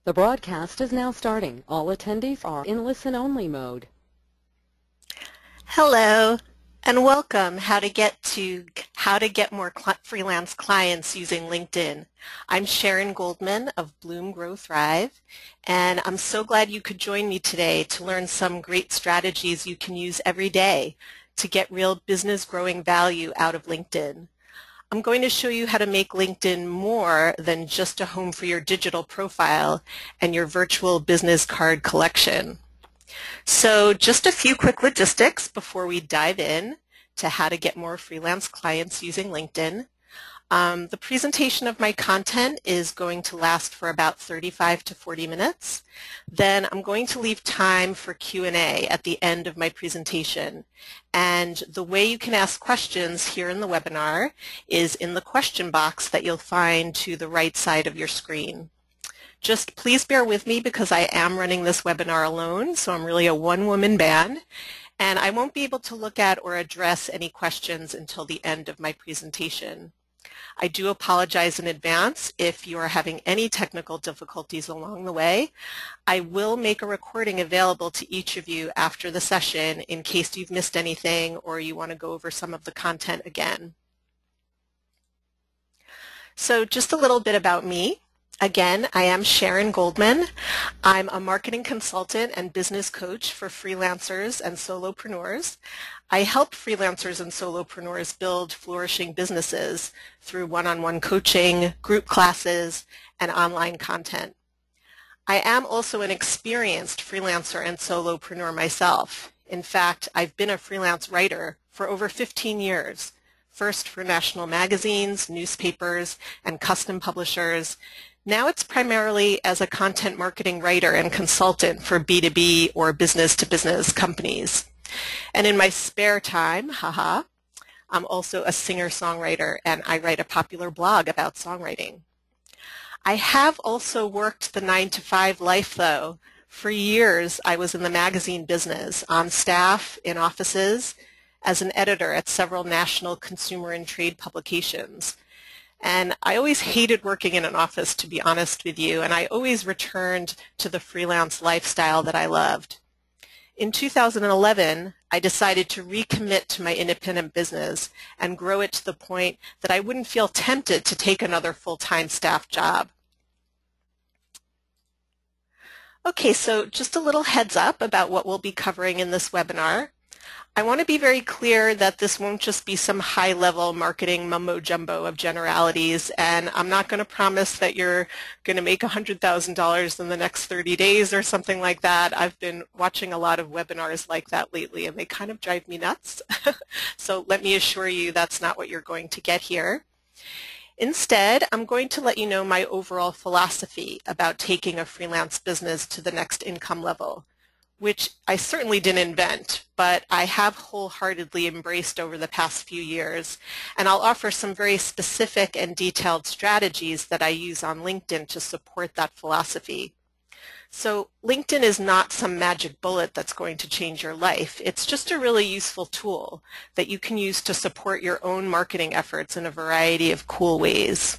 The broadcast is now starting. All attendees are in listen-only mode. Hello and welcome how to get more freelance clients using LinkedIn. I'm Sharon Goldman of Bloom Grow Thrive, and I'm so glad you could join me today to learn some great strategies you can use every day to get real business growing value out of LinkedIn. I'm going to show you how to make LinkedIn more than just a home for your digital profile and your virtual business card collection. So just a few quick logistics before we dive in to how to get more freelance clients using LinkedIn. The presentation of my content is going to last for about 35 to 40 minutes. Then I'm going to leave time for Q&A at the end of my presentation. And the way you can ask questions here in the webinar is in the question box that you'll find to the right side of your screen. Just please bear with me because I am running this webinar alone, so I'm really a one-woman band, and I won't be able to look at or address any questions until the end of my presentation. I do apologize in advance if you are having any technical difficulties along the way. I will make a recording available to each of you after the session in case you've missed anything or you want to go over some of the content again. So just a little bit about me. Again, I am Sharon Goldman. I'm a marketing consultant and business coach for freelancers and solopreneurs. I help freelancers and solopreneurs build flourishing businesses through one-on-one coaching, group classes, and online content. I am also an experienced freelancer and solopreneur myself. In fact, I've been a freelance writer for over 15 years, first for national magazines, newspapers, and custom publishers. Now it's primarily as a content marketing writer and consultant for B2B or business-to-business companies. And in my spare time, I'm also a singer-songwriter, and I write a popular blog about songwriting. I have also worked the 9-to-5 life, though. For years, I was in the magazine business, on staff, in offices, as an editor at several national consumer and trade publications. And I always hated working in an office, to be honest with you, and I always returned to the freelance lifestyle that I loved. In 2011, I decided to recommit to my independent business and grow it to the point that I wouldn't feel tempted to take another full-time staff job. Okay, so just a little heads up about what we'll be covering in this webinar. I want to be very clear that this won't just be some high-level marketing mumbo-jumbo of generalities, and I'm not going to promise that you're going to make $100,000 in the next 30 days or something like that. I've been watching a lot of webinars like that lately, and they kind of drive me nuts. So let me assure you that's not what you're going to get here. Instead, I'm going to let you know my overall philosophy about taking a freelance business to the next income level, which I certainly didn't invent, but I have wholeheartedly embraced over the past few years. And I'll offer some very specific and detailed strategies that I use on LinkedIn to support that philosophy. So LinkedIn is not some magic bullet that's going to change your life. It's just a really useful tool that you can use to support your own marketing efforts in a variety of cool ways.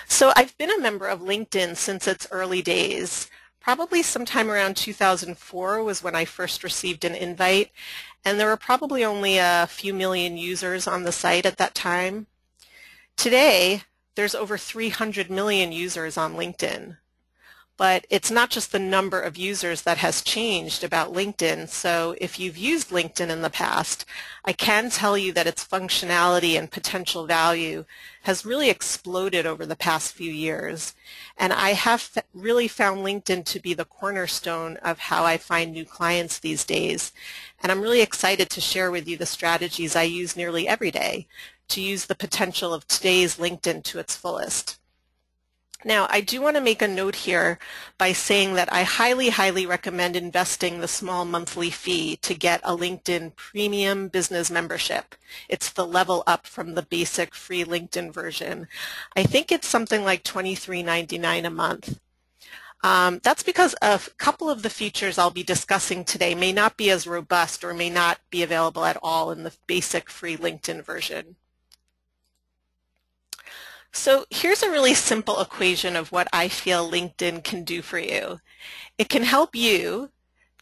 So I've been a member of LinkedIn since its early days. Probably sometime around 2004 was when I first received an invite, and there were probably only a few million users on the site at that time. Today, there's over 300 million users on LinkedIn. But it's not just the number of users that has changed about LinkedIn, so if you've used LinkedIn in the past, I can tell you that its functionality and potential value has really exploded over the past few years. And I have really found LinkedIn to be the cornerstone of how I find new clients these days. And I'm really excited to share with you the strategies I use nearly every day to use the potential of today's LinkedIn to its fullest. Now, I do want to make a note here by saying that I highly recommend investing the small monthly fee to get a LinkedIn Premium Business Membership. It's the level up from the basic free LinkedIn version. I think it's something like $23.99 a month. That's because a couple of the features I'll be discussing today may not be as robust or may not be available at all in the basic free LinkedIn version. So here's a really simple equation of what I feel LinkedIn can do for you. It can help you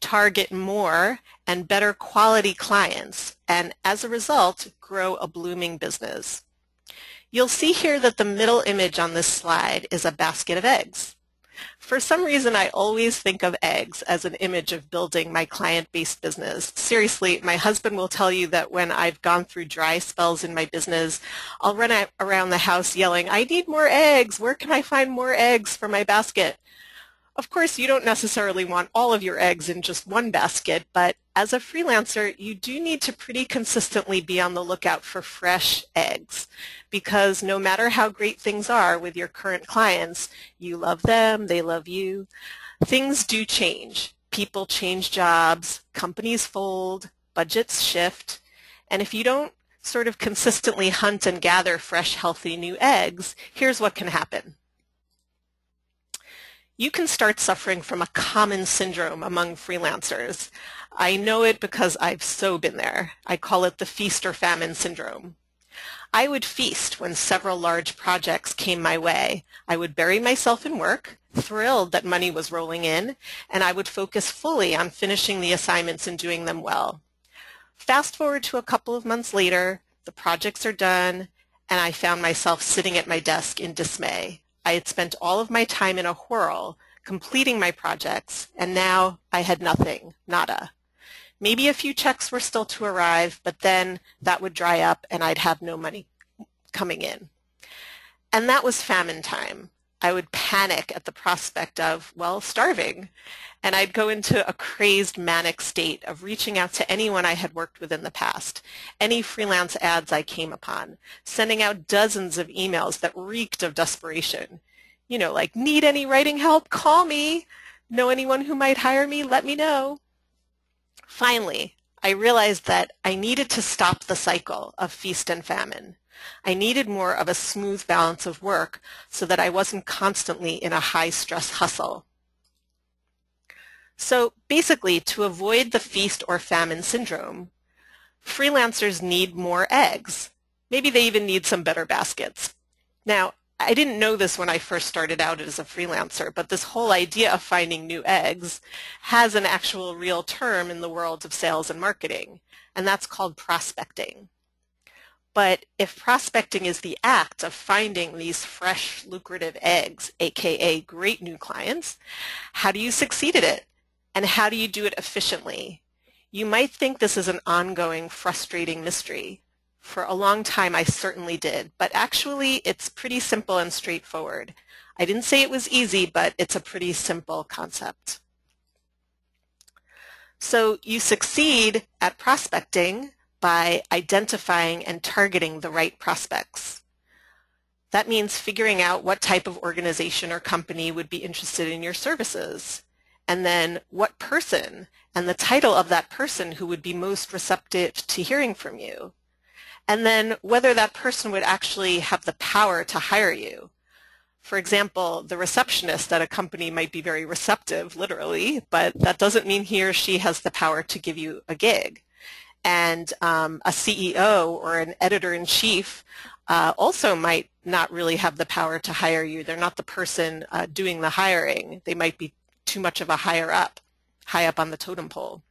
target more and better quality clients, and as a result, grow a blooming business. You'll see here that the middle image on this slide is a basket of eggs. For some reason, I always think of eggs as an image of building my client-based business. Seriously, my husband will tell you that when I've gone through dry spells in my business, I'll run around the house yelling, "I need more eggs! Where can I find more eggs for my basket?" Of course, you don't necessarily want all of your eggs in just one basket, but as a freelancer, you do need to pretty consistently be on the lookout for fresh eggs, because no matter how great things are with your current clients, you love them, they love you, things do change. People change jobs, companies fold, budgets shift, and if you don't sort of consistently hunt and gather fresh, healthy new eggs, here's what can happen. You can start suffering from a common syndrome among freelancers. I know it because I've so been there. I call it the feast or famine syndrome. I would feast when several large projects came my way. I would bury myself in work, thrilled that money was rolling in, and I would focus fully on finishing the assignments and doing them well. Fast forward to a couple of months later, the projects are done, and I found myself sitting at my desk in dismay. I had spent all of my time in a whirl completing my projects, and now I had nothing, nada. Maybe a few checks were still to arrive, but then that would dry up and I'd have no money coming in. And that was famine time. I would panic at the prospect of, well, starving. And I'd go into a crazed manic state of reaching out to anyone I had worked with in the past, any freelance ads I came upon, sending out dozens of emails that reeked of desperation. You know, like, need any writing help? Call me. Know anyone who might hire me? Let me know. Finally, I realized that I needed to stop the cycle of feast and famine. I needed more of a smooth balance of work so that I wasn't constantly in a high-stress hustle. So basically, to avoid the feast or famine syndrome, freelancers need more eggs. Maybe they even need some better baskets. Now, I didn't know this when I first started out as a freelancer, but this whole idea of finding new eggs has an actual real term in the world of sales and marketing, and that's called prospecting. But if prospecting is the act of finding these fresh, lucrative eggs, aka great new clients, how do you succeed at it? And how do you do it efficiently? You might think this is an ongoing, frustrating mystery. For a long time, I certainly did, but actually it's pretty simple and straightforward. I didn't say it was easy, but it's a pretty simple concept. So you succeed at prospecting by identifying and targeting the right prospects. That means figuring out what type of organization or company would be interested in your services, and then what person and the title of that person who would be most receptive to hearing from you, and then whether that person would actually have the power to hire you. For example, the receptionist at a company might be very receptive, literally, but that doesn't mean he or she has the power to give you a gig. And a CEO or an editor-in-chief also might not really have the power to hire you. They're not the person doing the hiring. They might be too much of a high up on the totem pole.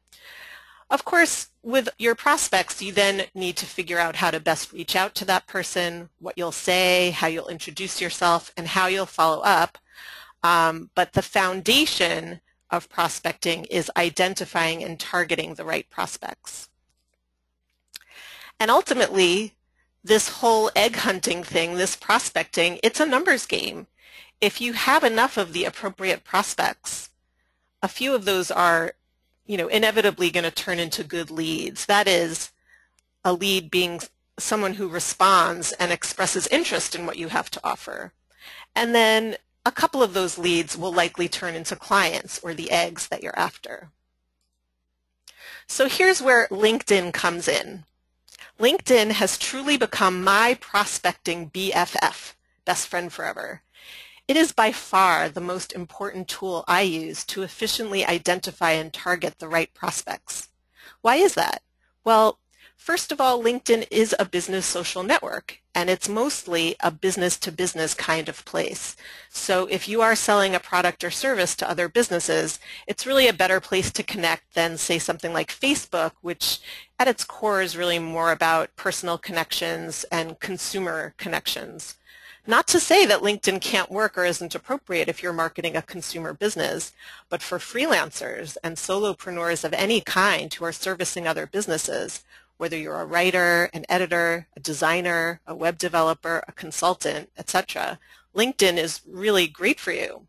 Of course, with your prospects, you then need to figure out how to best reach out to that person, what you'll say, how you'll introduce yourself, and how you'll follow up. But the foundation of prospecting is identifying and targeting the right prospects. And ultimately, this whole egg hunting thing, this prospecting, it's a numbers game. If you have enough of the appropriate prospects, a few of those are, inevitably going to turn into good leads. That is, a lead being someone who responds and expresses interest in what you have to offer. And then a couple of those leads will likely turn into clients or the eggs that you're after. So here's where LinkedIn comes in. LinkedIn has truly become my prospecting BFF, best friend forever. It is by far the most important tool I use to efficiently identify and target the right prospects. Why is that? Well, First of all, LinkedIn is a business social network, and it's mostly a business-to-business kind of place. So if you are selling a product or service to other businesses, it's really a better place to connect than, say, something like Facebook, which at its core is really more about personal connections and consumer connections. Not to say that LinkedIn can't work or isn't appropriate if you're marketing a consumer business, but for freelancers and solopreneurs of any kind who are servicing other businesses, whether you're a writer, an editor, a designer, a web developer, a consultant, etc., LinkedIn is really great for you.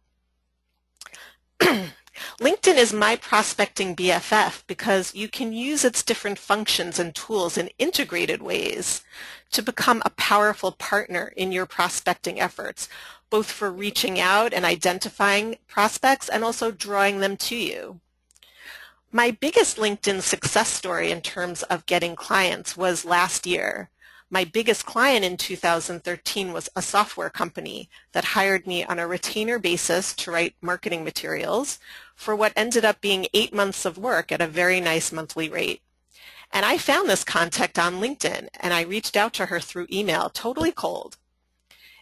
LinkedIn is my prospecting BFF because you can use its different functions and tools in integrated ways to become a powerful partner in your prospecting efforts, both for reaching out and identifying prospects and also drawing them to you. My biggest LinkedIn success story in terms of getting clients was last year. My biggest client in 2013 was a software company that hired me on a retainer basis to write marketing materials for what ended up being 8 months of work at a very nice monthly rate. And I found this contact on LinkedIn, and I reached out to her through email, totally cold.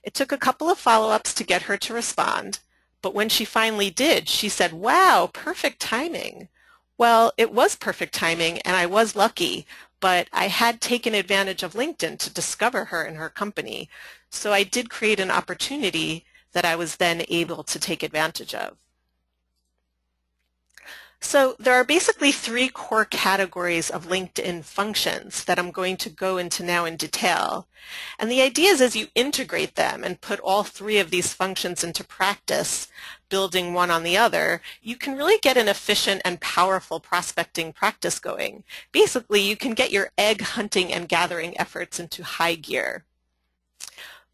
It took a couple of follow-ups to get her to respond, but when she finally did, she said, "Wow, perfect timing." Well, it was perfect timing, and I was lucky, but I had taken advantage of LinkedIn to discover her and her company, so I did create an opportunity that I was then able to take advantage of. So there are basically 3 core categories of LinkedIn functions that I'm going to go into now in detail. And the idea is as you integrate them and put all 3 of these functions into practice, building one on the other, you can really get an efficient and powerful prospecting practice going. Basically, you can get your egg hunting and gathering efforts into high gear.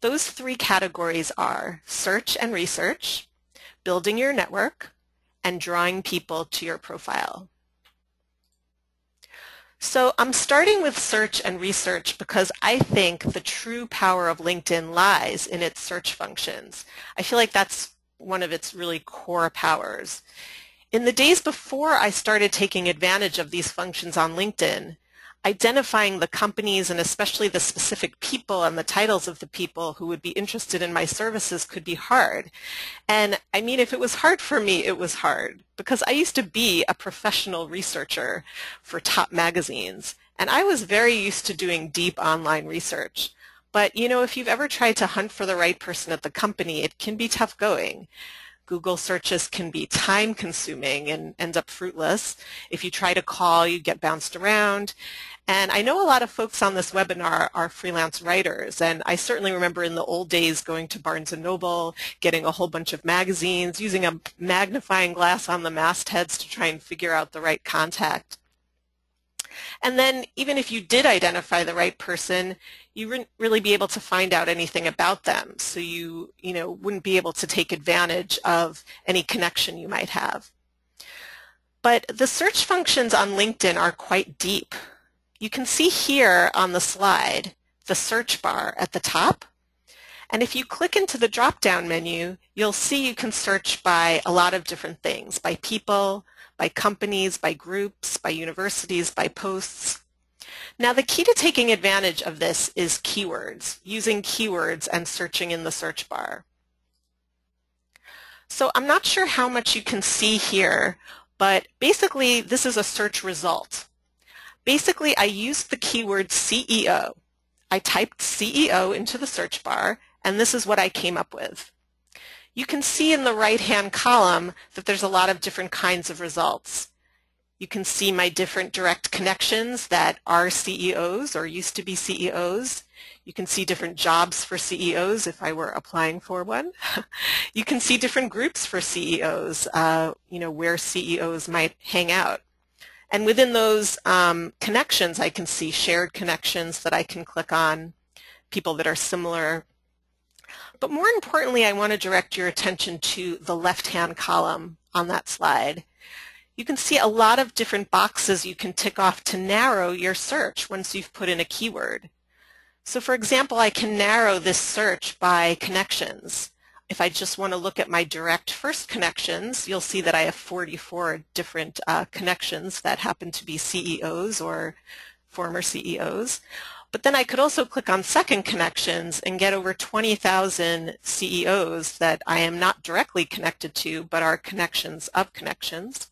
Those 3 categories are search and research, building your network, and drawing people to your profile. So I'm starting with search and research because I think the true power of LinkedIn lies in its search functions. I feel like that's one of its really core powers. In the days before I started taking advantage of these functions on LinkedIn, identifying the companies and especially the specific people and the titles of the people who would be interested in my services could be hard. And I mean, if it was hard for me, it was hard because I used to be a professional researcher for top magazines, and I was very used to doing deep online research. But you know, if you've ever tried to hunt for the right person at the company, it can be tough going. Google searches can be time-consuming and end up fruitless. If you try to call, you get bounced around. And I know a lot of folks on this webinar are freelance writers, and I certainly remember in the old days going to Barnes & Noble, getting a whole bunch of magazines, using a magnifying glass on the mastheads to try and figure out the right contact. And then even if you did identify the right person, you wouldn't really be able to find out anything about them. So you wouldn't be able to take advantage of any connection you might have. But the search functions on LinkedIn are quite deep. You can see here on the slide the search bar at the top. And if you click into the drop-down menu, you'll see you can search by a lot of different things, by people, by companies, by groups, by universities, by posts. Now the key to taking advantage of this is keywords, using keywords and searching in the search bar. So I'm not sure how much you can see here, but basically this is a search result. Basically I used the keyword CEO. I typed CEO into the search bar, and this is what I came up with. You can see in the right-hand column that there's a lot of different kinds of results. You can see my different direct connections that are CEOs or used to be CEOs. You can see different jobs for CEOs if I were applying for one. You can see different groups for CEOs, where CEOs might hang out. And within those connections, I can see shared connections that I can click on, people that are similar. But more importantly, I want to direct your attention to the left-hand column on that slide. You can see a lot of different boxes you can tick off to narrow your search once you've put in a keyword. So for example, I can narrow this search by connections. If I just want to look at my direct first connections, you'll see that I have 44 different connections that happen to be CEOs or former CEOs. But then I could also click on second connections and get over 20,000 CEOs that I am not directly connected to, but are connections of connections.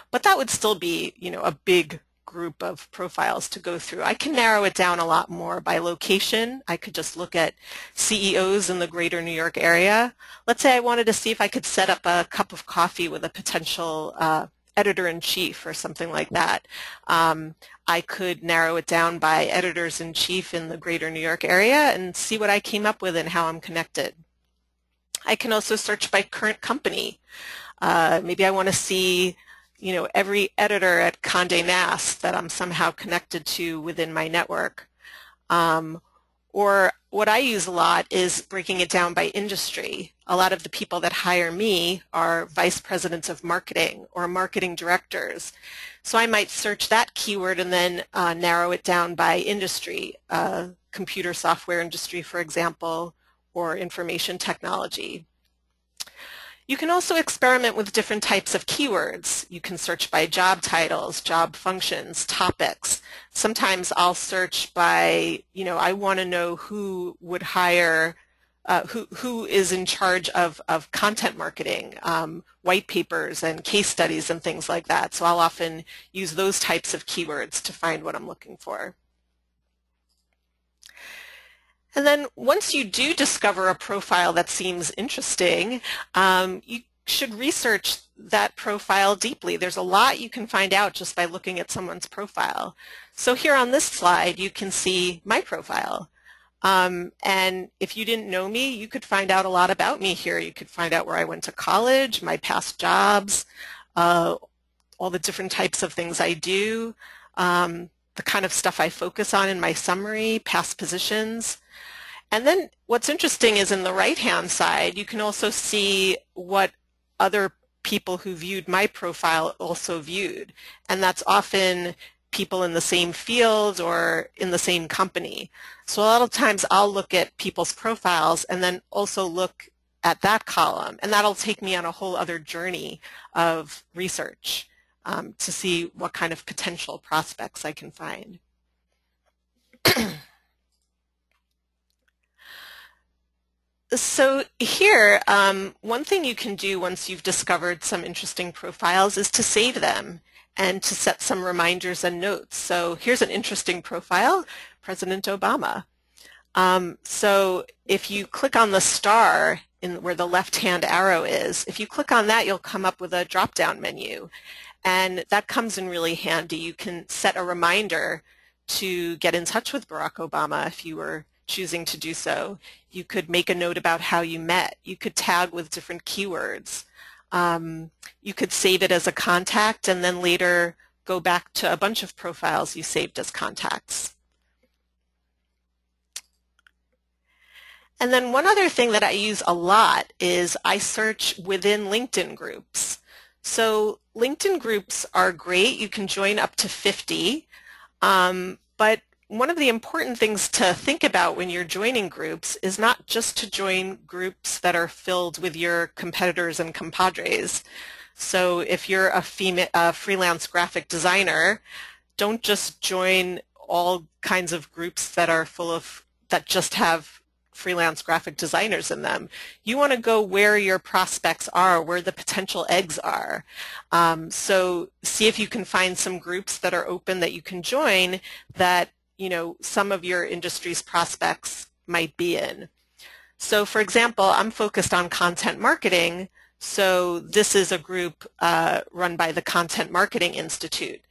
But that would still be, a big group of profiles to go through. I can narrow it down a lot more by location. I could just look at CEOs in the greater New York area. Let's say I wanted to see if I could set up a cup of coffee with a potential editor-in-chief or something like that. I could narrow it down by editors-in-chief in the greater New York area and see what I came up with and how I'm connected. I can also search by current company. Maybe I want to see every editor at Condé Nast that I'm somehow connected to within my network. Or what I use a lot is breaking it down by industry. A lot of the people that hire me are vice presidents of marketing or marketing directors. So I might search that keyword and then narrow it down by industry, computer software industry, for example, or information technology. You can also experiment with different types of keywords. You can search by job titles, job functions, topics. Sometimes I'll search by, I want to know who would hire, who is in charge of content marketing, white papers and case studies and things like that. So I'll often use those types of keywords to find what I'm looking for. And then once you do discover a profile that seems interesting, you should research that profile deeply. There's a lot you can find out just by looking at someone's profile. So here on this slide, you can see my profile. And if you didn't know me, you could find out a lot about me here. You could find out where I went to college, my past jobs, all the different types of things I do, the kind of stuff I focus on in my summary, past positions. And then what's interesting is in the right-hand side, you can also see what other people who viewed my profile also viewed. And that's often people in the same field or in the same company. So a lot of times I'll look at people's profiles and then also look at that column. And that'll take me on a whole other journey of research to see what kind of potential prospects I can find. So here, one thing you can do once you've discovered some interesting profiles is to save them and to set some reminders and notes. So here's an interesting profile, President Obama. So if you click on the star in where the left-hand arrow is, if you click on that, you'll come up with a drop-down menu. And that comes in really handy. You can set a reminder to get in touch with Barack Obama if you were choosing to do so. You could make a note about how you met. You could tag with different keywords. You could save it as a contact and then later go back to a bunch of profiles you saved as contacts. And then one other thing that I use a lot is I search within LinkedIn groups. So LinkedIn groups are great. You can join up to 50, but one of the important things to think about when you're joining groups is not just to join groups that are filled with your competitors and compadres. So if you're a freelance graphic designer, don't just join all kinds of groups that are that just have freelance graphic designers in them. You want to go where your prospects are, where the potential eggs are. So see if you can find some groups that are open that you can join that some of your industry's prospects might be in. So for example, I'm focused on content marketing, so this is a group run by the Content Marketing Institute.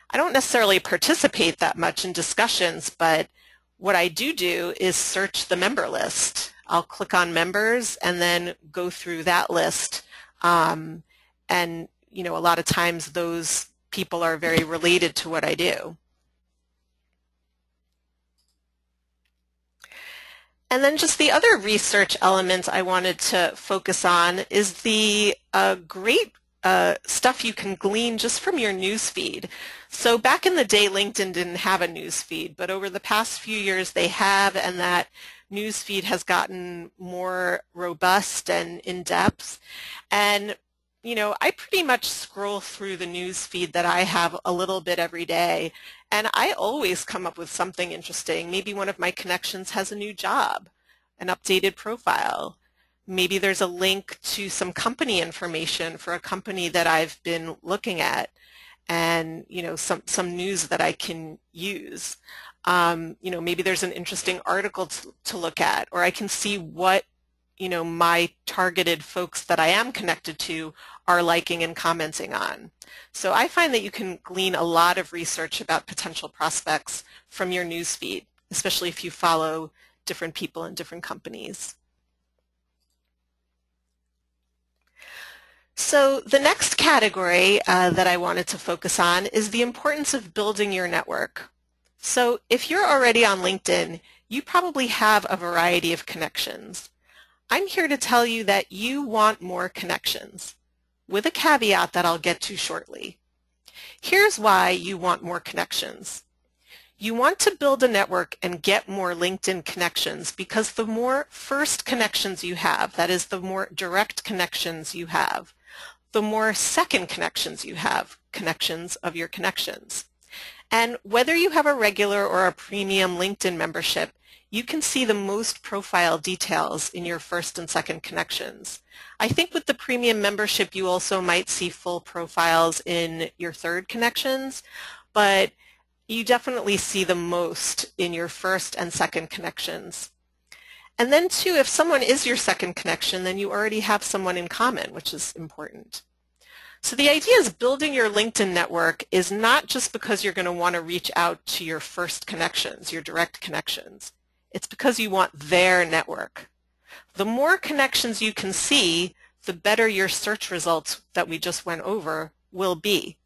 I don't necessarily participate that much in discussions, but what I do is search the member list. I'll click on members and then go through that list. And a lot of times those people are very related to what I do. And then just the other research element I wanted to focus on is the great stuff you can glean just from your newsfeed. So back in the day, LinkedIn didn't have a newsfeed, but over the past few years they have, and that newsfeed has gotten more robust and in-depth. And I pretty much scroll through the news feed that I have a little bit every day, and I always come up with something interesting. Maybe one of my connections has a new job, an updated profile. Maybe there's a link to some company information for a company that I've been looking at, and some news that I can use. Maybe there's an interesting article to look at, or I can see what my targeted folks that I am connected to are liking and commenting on. So I find that you can glean a lot of research about potential prospects from your newsfeed, especially if you follow different people in different companies. So the next category that I wanted to focus on is the importance of building your network. So if you're already on LinkedIn, you probably have a variety of connections. I'm here to tell you that you want more connections, with a caveat that I'll get to shortly. Here's why you want more connections. You want to build a network and get more LinkedIn connections because the more first connections you have, that is the more direct connections you have, the more second connections you have, connections of your connections. And whether you have a regular or a premium LinkedIn membership, you can see the most profile details in your first and second connections. I think with the premium membership you also might see full profiles in your third connections, but you definitely see the most in your first and second connections. And then too, if someone is your second connection, then you already have someone in common, which is important. So the idea is building your LinkedIn network is not just because you're going to want to reach out to your first connections, your direct connections. It's because you want their network. The more connections you can see, the better your search results that we just went over will be.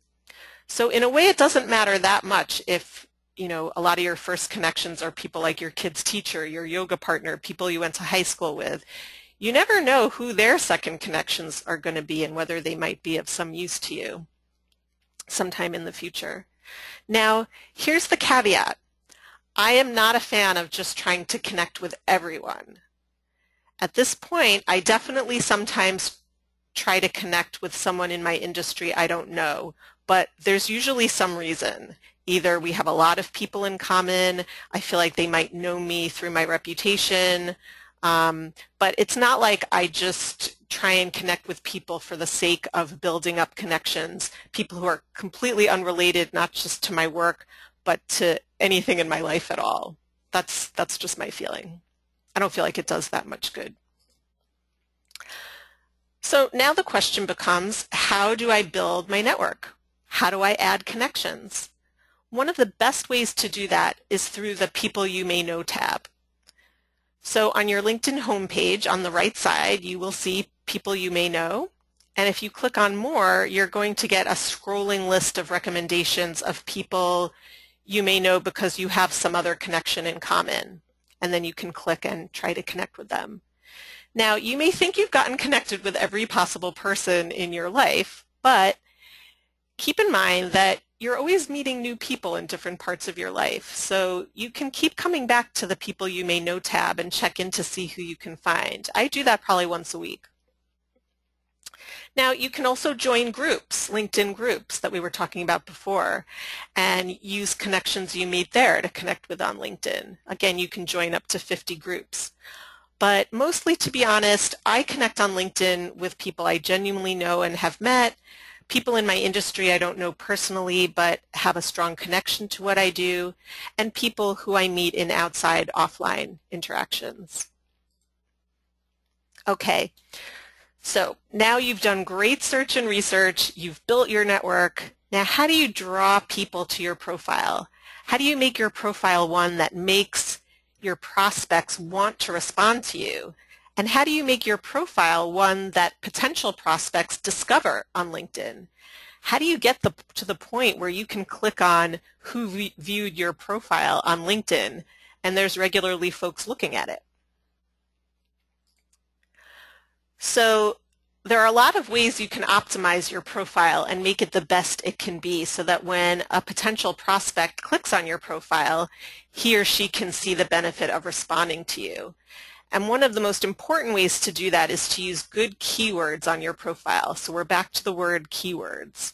So in a way, it doesn't matter that much if a lot of your first connections are people like your kid's teacher, your yoga partner, people you went to high school with. You never know who their second connections are going to be and whether they might be of some use to you sometime in the future. Now, here's the caveat. I am not a fan of just trying to connect with everyone. At this point, I definitely sometimes try to connect with someone in my industry I don't know, but there's usually some reason. Either we have a lot of people in common, I feel like they might know me through my reputation, but it's not like I just try and connect with people for the sake of building up connections, people who are completely unrelated, not just to my work, but to anything in my life at all. That's just my feeling. I don't feel like it does that much good. So now the question becomes, how do I build my network? How do I add connections? One of the best ways to do that is through the People You May Know tab. So on your LinkedIn homepage on the right side, you will see People You May Know. And if you click on More, you're going to get a scrolling list of recommendations of people you may know because you have some other connection in common. And then you can click and try to connect with them. Now, you may think you've gotten connected with every possible person in your life, but keep in mind that you're always meeting new people in different parts of your life. So you can keep coming back to the People You May Know tab and check in to see who you can find. I do that probably once a week. Now, you can also join groups, LinkedIn groups that we were talking about before, and use connections you meet there to connect with on LinkedIn. Again, you can join up to 50 groups. But mostly, to be honest, I connect on LinkedIn with people I genuinely know and have met, people in my industry I don't know personally but have a strong connection to what I do, and people who I meet in outside offline interactions. Okay. So now you've done great search and research, you've built your network. Now how do you draw people to your profile? How do you make your profile one that makes your prospects want to respond to you? And how do you make your profile one that potential prospects discover on LinkedIn? How do you get to the point where you can click on who viewed your profile on LinkedIn and there's regularly folks looking at it? So there are a lot of ways you can optimize your profile and make it the best it can be so that when a potential prospect clicks on your profile, he or she can see the benefit of responding to you. And one of the most important ways to do that is to use good keywords on your profile. So we're back to the word keywords.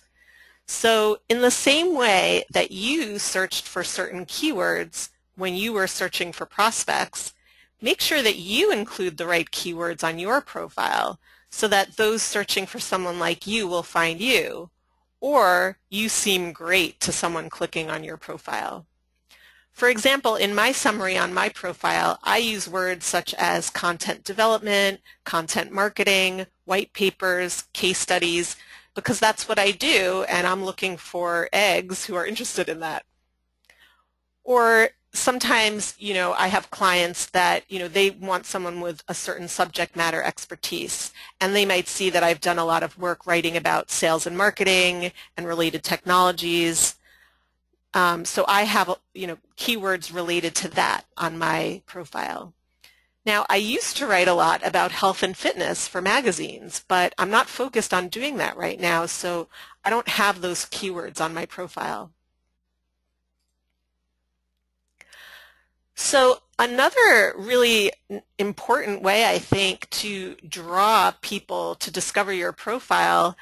So in the same way that you searched for certain keywords when you were searching for prospects, make sure that you include the right keywords on your profile so that those searching for someone like you will find you, or you seem great to someone clicking on your profile. For example, in my summary on my profile, I use words such as content development, content marketing, white papers, case studies, because that's what I do, and I'm looking for eggs who are interested in that. Or sometimes, I have clients that, they want someone with a certain subject matter expertise, and they might see that I've done a lot of work writing about sales and marketing and related technologies. So I have, keywords related to that on my profile. Now, I used to write a lot about health and fitness for magazines, but I'm not focused on doing that right now, so I don't have those keywords on my profile. So another really important way, I think, to draw people to discover your profile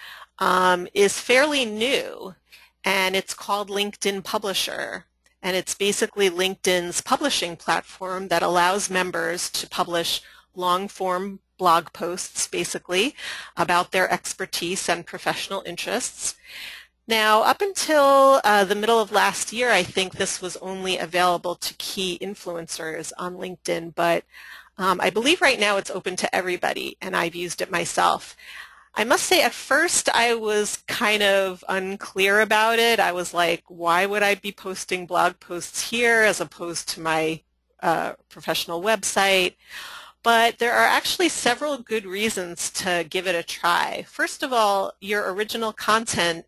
is fairly new, and it's called LinkedIn Publisher. And it's basically LinkedIn's publishing platform that allows members to publish long-form blog posts, basically, about their expertise and professional interests. Now, up until the middle of last year, I think this was only available to key influencers on LinkedIn, but I believe right now it's open to everybody, and I've used it myself. I must say, at first I was kind of unclear about it. I was like, why would I be posting blog posts here as opposed to my professional website? But there are actually several good reasons to give it a try. First of all, your original content,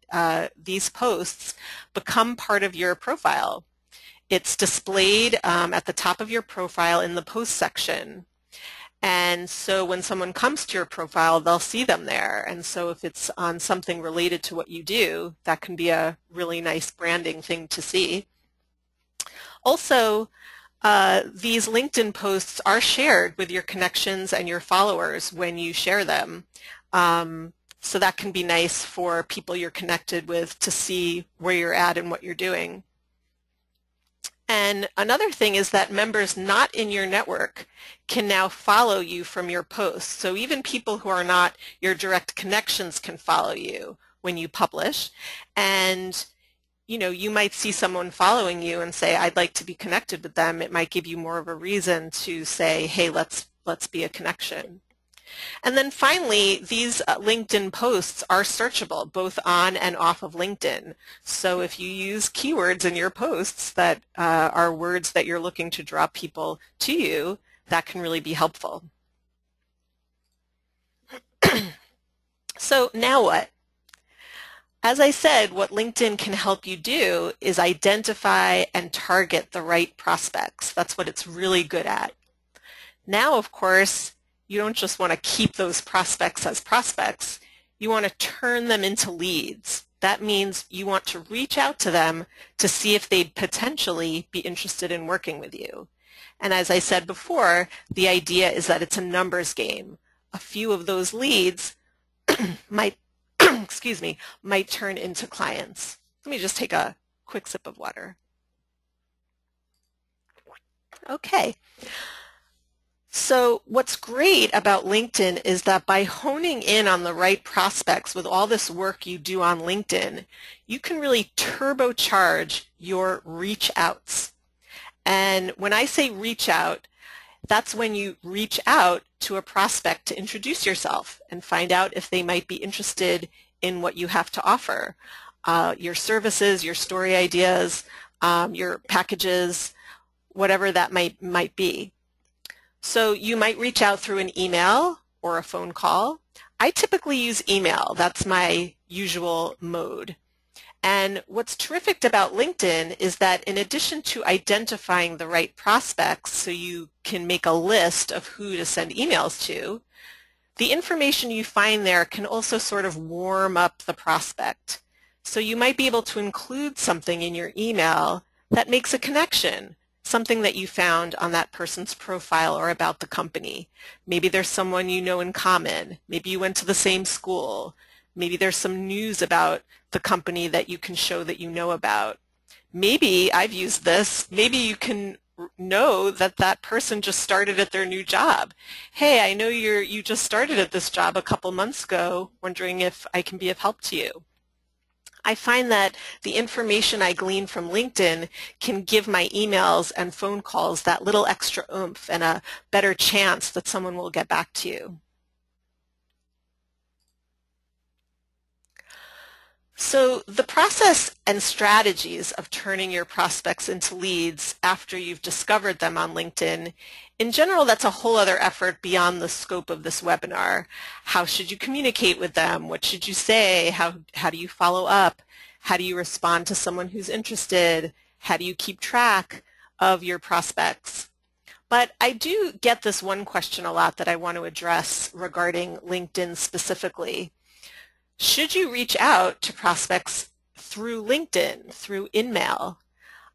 these posts, become part of your profile. It's displayed at the top of your profile in the post section. And so when someone comes to your profile, they'll see them there. And so if it's on something related to what you do, that can be a really nice branding thing to see. Also, these LinkedIn posts are shared with your connections and your followers when you share them. So that can be nice for people you're connected with to see where you're at and what you're doing. And another thing is that members not in your network can now follow you from your posts. So even people who are not your direct connections can follow you when you publish. And you might see someone following you and say, I'd like to be connected with them. It might give you more of a reason to say, hey, let's be a connection. And then finally, these LinkedIn posts are searchable both on and off of LinkedIn. So if you use keywords in your posts that are words that you're looking to draw people to you, that can really be helpful. So now what? As I said, what LinkedIn can help you do is identify and target the right prospects. That's what it's really good at. Now, of course, you don't just want to keep those prospects as prospects. You want to turn them into leads. That means you want to reach out to them to see if they'd potentially be interested in working with you. And as I said before, the idea is that it's a numbers game. A few of those leads might might turn into clients. Let me just take a quick sip of water. Okay. So what's great about LinkedIn is that by honing in on the right prospects with all this work you do on LinkedIn, you can really turbocharge your reach outs. And when I say reach out, that's when you reach out to a prospect to introduce yourself and find out if they might be interested in what you have to offer, your services, your story ideas, your packages, whatever that might be. So you might reach out through an email or a phone call. I typically use email. That's my usual mode. And what's terrific about LinkedIn is that in addition to identifying the right prospects so you can make a list of who to send emails to, the information you find there can also sort of warm up the prospect. So you might be able to include something in your email that makes a connection. something that you found on that person's profile or about the company. Maybe there's someone you know in common. Maybe you went to the same school. Maybe there's some news about the company that you can show that you know about. Maybe, I've used this, maybe you can know that that person just started at their new job. Hey, I know you just started at this job a couple months ago, wondering if I can be of help to you. I find that the information I glean from LinkedIn can give my emails and phone calls that little extra oomph and a better chance that someone will get back to you. So the process and strategies of turning your prospects into leads after you've discovered them on LinkedIn, in general, that's a whole other effort beyond the scope of this webinar. How should you communicate with them? What should you say? How do you follow up? How do you respond to someone who's interested? How do you keep track of your prospects? But I do get this one question a lot that I want to address regarding LinkedIn specifically. Should you reach out to prospects through LinkedIn, through InMail?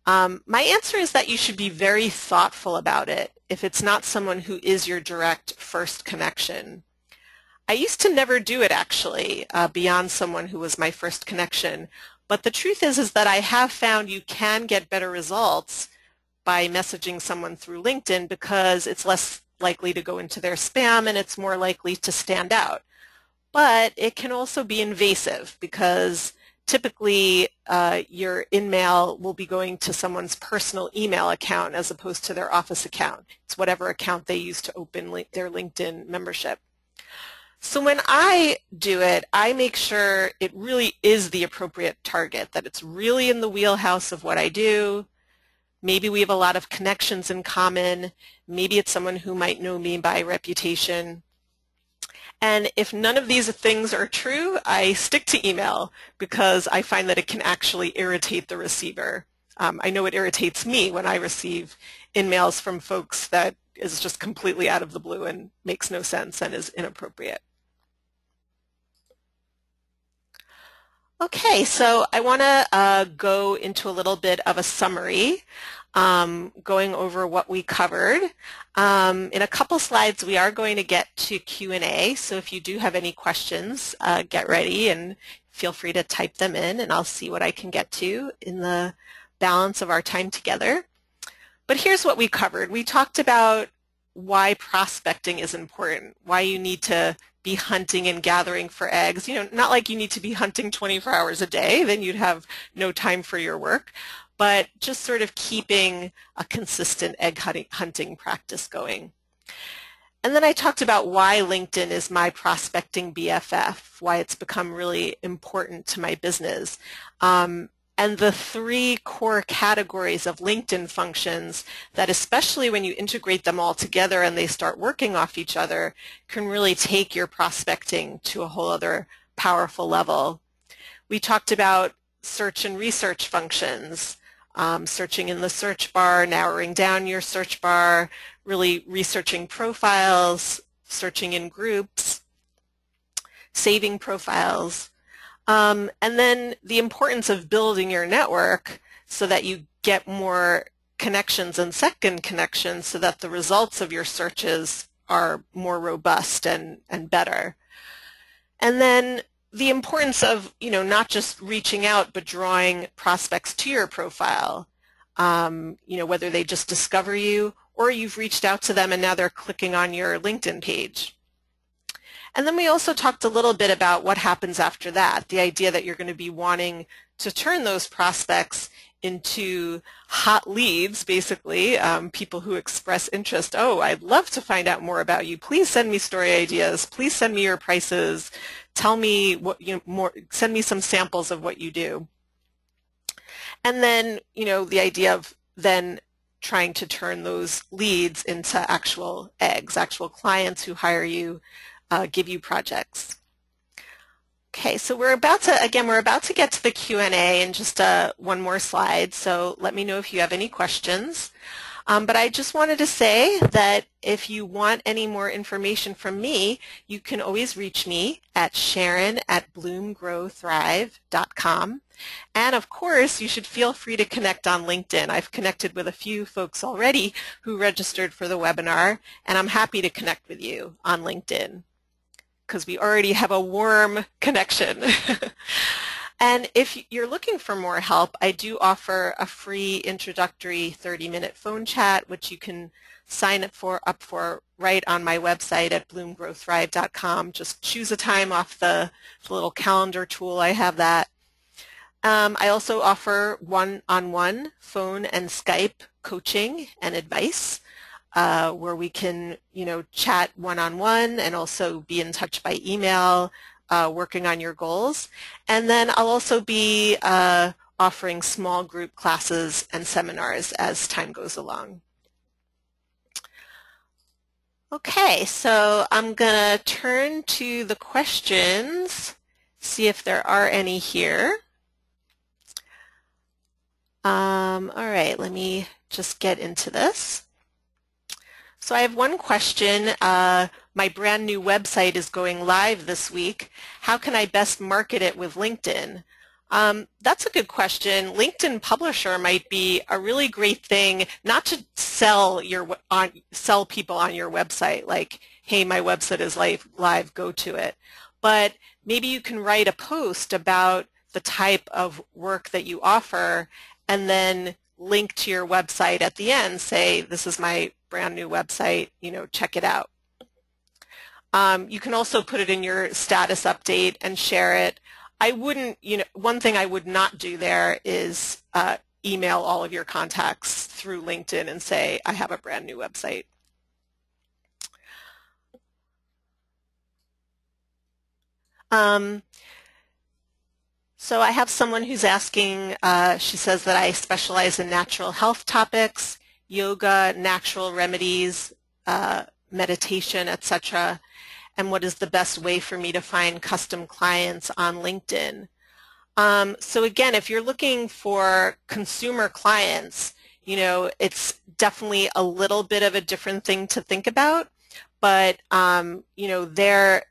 My answer is that you should be very thoughtful about it if it's not someone who is your direct first connection. I used to never do it actually, beyond someone who was my first connection, but the truth is that I have found you can get better results by messaging someone through LinkedIn because it's less likely to go into their spam and it's more likely to stand out. But it can also be invasive because typically your InMail will be going to someone's personal email account as opposed to their office account. It's whatever account they use to open their LinkedIn membership. So when I do it, I make sure it really is the appropriate target, that it's really in the wheelhouse of what I do. Maybe we have a lot of connections in common. Maybe it's someone who might know me by reputation. And if none of these things are true, I stick to email because I find that it can actually irritate the receiver. I know it irritates me when I receive InMails from folks that is just completely out of the blue and makes no sense and is inappropriate. Okay, so I want to go into a little bit of a summary, going over what we covered. In a couple slides, we are going to get to Q&A, so if you do have any questions, get ready and feel free to type them in, and I'll see what I can get to in the balance of our time together. But here's what we covered. We talked about why prospecting is important, why you need to be hunting and gathering for eggs. You know, not like you need to be hunting 24 hours a day, then you'd have no time for your work, but just sort of keeping a consistent egg hunting practice going. And then I talked about why LinkedIn is my prospecting BFF, why it's become really important to my business. And the three core categories of LinkedIn functions that, especially when you integrate them all together and they start working off each other, can really take your prospecting to a whole other powerful level. We talked about search and research functions, searching in the search bar, narrowing down your search bar, really researching profiles, searching in groups, saving profiles. And then the importance of building your network so that you get more connections and second connections so that the results of your searches are more robust and better. And then the importance of, you know, not just reaching out but drawing prospects to your profile, you know, whether they just discover you or you've reached out to them and now they're clicking on your LinkedIn page. And then we also talked a little bit about what happens after that, the idea that you're going to be wanting to turn those prospects into hot leads, basically, people who express interest. Oh, I'd love to find out more about you. Please send me story ideas. Please send me your prices. Tell me what send me some samples of what you do. And then, you know, the idea of then trying to turn those leads into actual eggs, actual clients who hire you, give you projects. Okay, so we're about to get to the Q&A in just one more slide, so let me know if you have any questions. But I just wanted to say that if you want any more information from me, you can always reach me at sharon@bloomgrowthrive.com. And of course, you should feel free to connect on LinkedIn. I've connected with a few folks already who registered for the webinar, and I'm happy to connect with you on LinkedIn because we already have a warm connection. And if you're looking for more help, I do offer a free introductory 30-minute phone chat, which you can sign up for right on my website at bloomgrowthrive.com. Just choose a time off the little calendar tool. I have that. I also offer one-on-one phone and Skype coaching and advice where we can, chat one-on-one and also be in touch by email, working on your goals. And then I'll also be offering small group classes and seminars as time goes along. Okay, so I'm going to turn to the questions, see if there are any here. All right, let me just get into this. So I have one question. My brand new website is going live this week. How can I best market it with LinkedIn? That's a good question. LinkedIn Publisher might be a really great thing, not to sell people on your website, like, hey, my website is live, go to it. But maybe you can write a post about the type of work that you offer and then link to your website at the end, say, this is my brand new website, check it out. You can also put it in your status update and share it. I wouldn't, one thing I would not do there is email all of your contacts through LinkedIn and say, I have a brand new website. So I have someone who's asking, she says that I specialize in natural health topics, yoga, natural remedies, meditation, etc. And what is the best way for me to find custom clients on LinkedIn? So again, if you're looking for consumer clients, it's definitely a little bit of a different thing to think about, but they're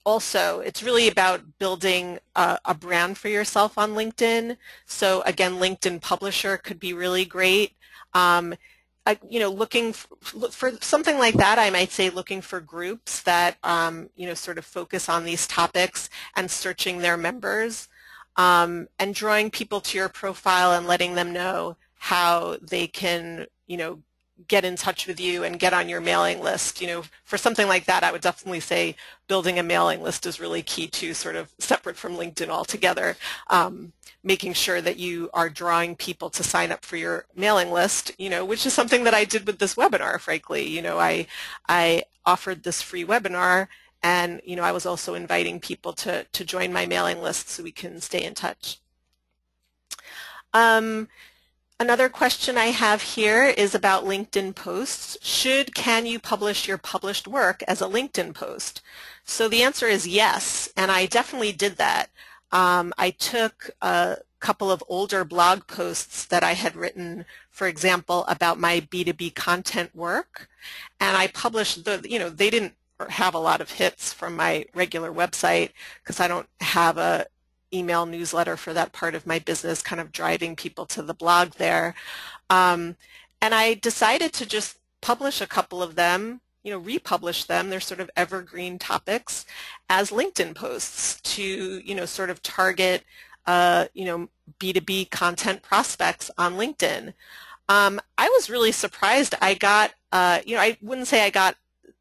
also, it's really about building a brand for yourself on LinkedIn. So again, LinkedIn Publisher could be really great. Looking for something like that, I might say looking for groups that, sort of focus on these topics and searching their members and drawing people to your profile and letting them know how they can, get in touch with you and get on your mailing list. For something like that, I would definitely say building a mailing list is really key too, sort of separate from LinkedIn altogether. Making sure that you are drawing people to sign up for your mailing list, which is something that I did with this webinar, frankly. I offered this free webinar and, I was also inviting people to join my mailing list so we can stay in touch. Another question I have here is about LinkedIn posts. Can you publish your published work as a LinkedIn post? So the answer is yes, and I definitely did that. I took a couple of older blog posts that I had written, for example, about my B2B content work, and I published they didn't have a lot of hits from my regular website because I don't have a email newsletter for that part of my business, kind of driving people to the blog there. And I decided to just publish a couple of them, republish them, they're sort of evergreen topics, as LinkedIn posts to, sort of target, B2B content prospects on LinkedIn. I was really surprised. I got, I wouldn't say I got,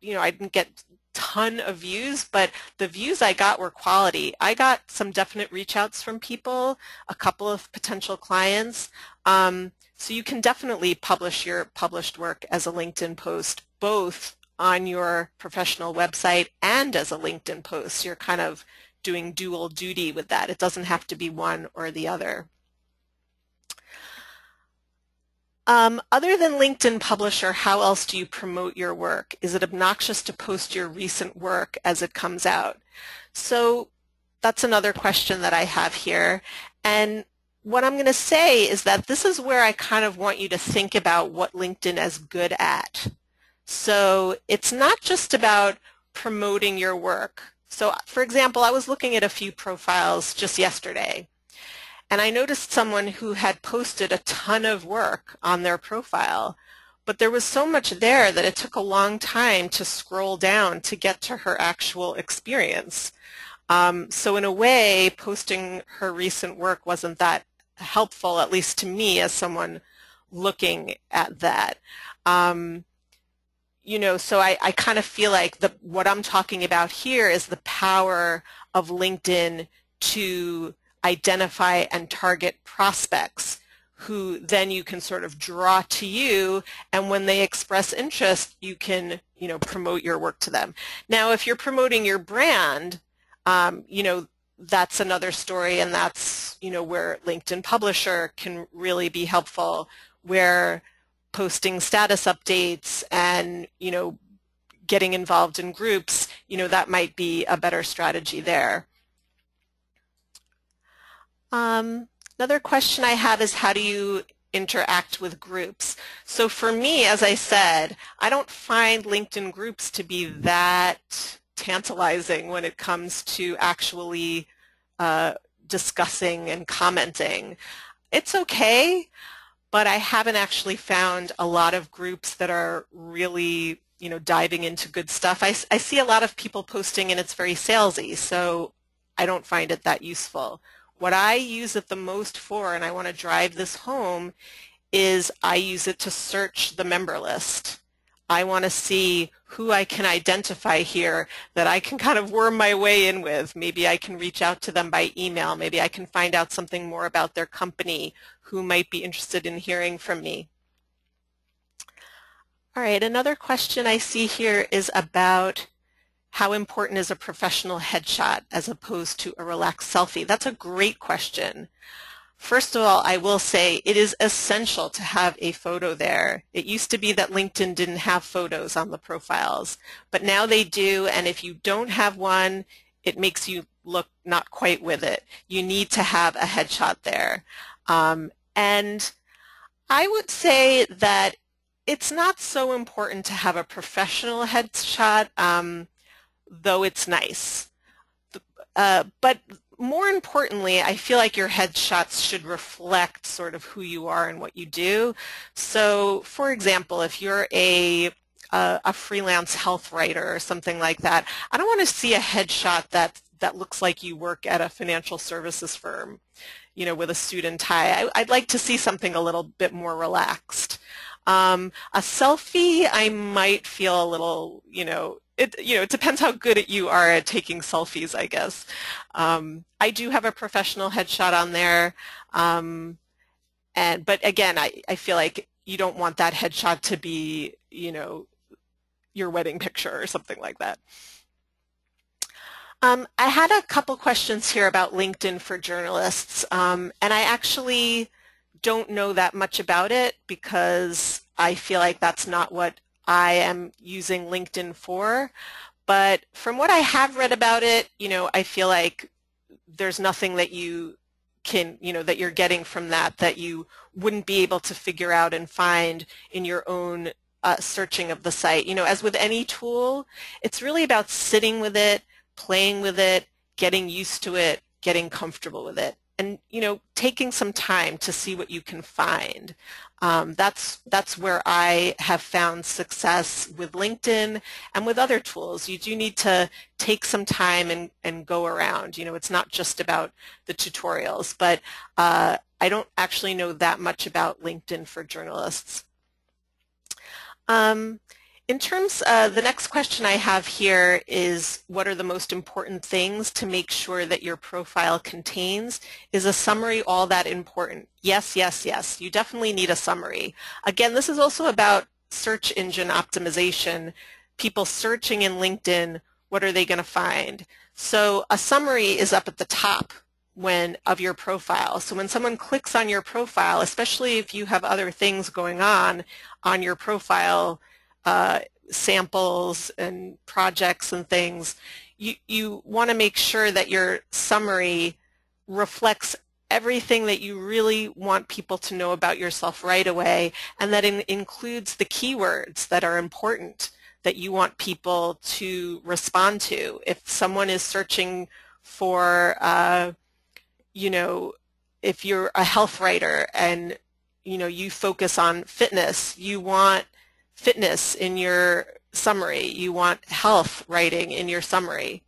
I didn't get ton of views, but the views I got were quality. I got some definite reach outs from people, a couple of potential clients. So you can definitely publish your published work as a LinkedIn post, both on your professional website and as a LinkedIn post. You're kind of doing dual duty with that. It doesn't have to be one or the other. Other than LinkedIn Publisher, how else do you promote your work? Is it obnoxious to post your recent work as it comes out? So that's another question that I have here. And what I'm going to say is that this is where I kind of want you to think about what LinkedIn is good at. So it's not just about promoting your work. So for example, I was looking at a few profiles just yesterday, and I noticed someone who had posted a ton of work on their profile, but there was so much there that it took a long time to scroll down to get to her actual experience. So in a way, posting her recent work wasn't that helpful, at least to me as someone looking at that. So I kind of feel like what I'm talking about here is the power of LinkedIn to identify and target prospects who then you can sort of draw to you, and when they express interest, you can, promote your work to them. Now, if you're promoting your brand, that's another story, and that's, where LinkedIn Publisher can really be helpful, where posting status updates and, getting involved in groups, that might be a better strategy there. Another question I have is, how do you interact with groups? So for me, as I said, I don't find LinkedIn groups to be that tantalizing when it comes to actually discussing and commenting. It's okay, but I haven't actually found a lot of groups that are really, diving into good stuff. I see a lot of people posting and it's very salesy, so I don't find it that useful. What I use it the most for, and I want to drive this home, is I use it to search the member list. I want to see who I can identify here that I can kind of worm my way in with. Maybe I can reach out to them by email. Maybe I can find out something more about their company, who might be interested in hearing from me. All right, another question I see here is about how important is a professional headshot as opposed to a relaxed selfie? That's a great question. First of all, I will say it is essential to have a photo there. It used to be that LinkedIn didn't have photos on the profiles, but now they do, and if you don't have one, it makes you look not quite with it. You need to have a headshot there. And I would say that it's not so important to have a professional headshot, though it's nice. But more importantly, I feel like your headshots should reflect sort of who you are and what you do. So, for example, if you're a freelance health writer or something like that, I don't want to see a headshot that looks like you work at a financial services firm, with a suit and tie. I'd like to see something a little bit more relaxed. A selfie, I might feel a little, it depends how good you are at taking selfies, I guess. I do have a professional headshot on there, but again, I feel like you don't want that headshot to be, your wedding picture or something like that. I had a couple questions here about LinkedIn for journalists, and I actually don't know that much about it because I feel like that's not what I am using LinkedIn for. But from what I have read about it, I feel like there's nothing that you can, that you're getting from that you wouldn't be able to figure out and find in your own searching of the site. As with any tool, it's really about sitting with it, playing with it, getting used to it, getting comfortable with it, and taking some time to see what you can find. That's where I have found success with LinkedIn and with other tools. You do need to take some time and go around. It's not just about the tutorials, but I don't actually know that much about LinkedIn for journalists. In terms of the next question I have here is, what are the most important things to make sure that your profile contains? Is a summary all that important? Yes, yes, yes. You definitely need a summary. Again, this is also about search engine optimization. People searching in LinkedIn, what are they going to find? So a summary is up at the top of your profile. So when someone clicks on your profile, especially if you have other things going on your profile, samples and projects and things, you want to make sure that your summary reflects everything that you really want people to know about yourself right away, and that includes the keywords that are important that you want people to respond to. If someone is searching for, you know, if you're a health writer and, you know, you focus on fitness, you want fitness in your summary. You want health writing in your summary.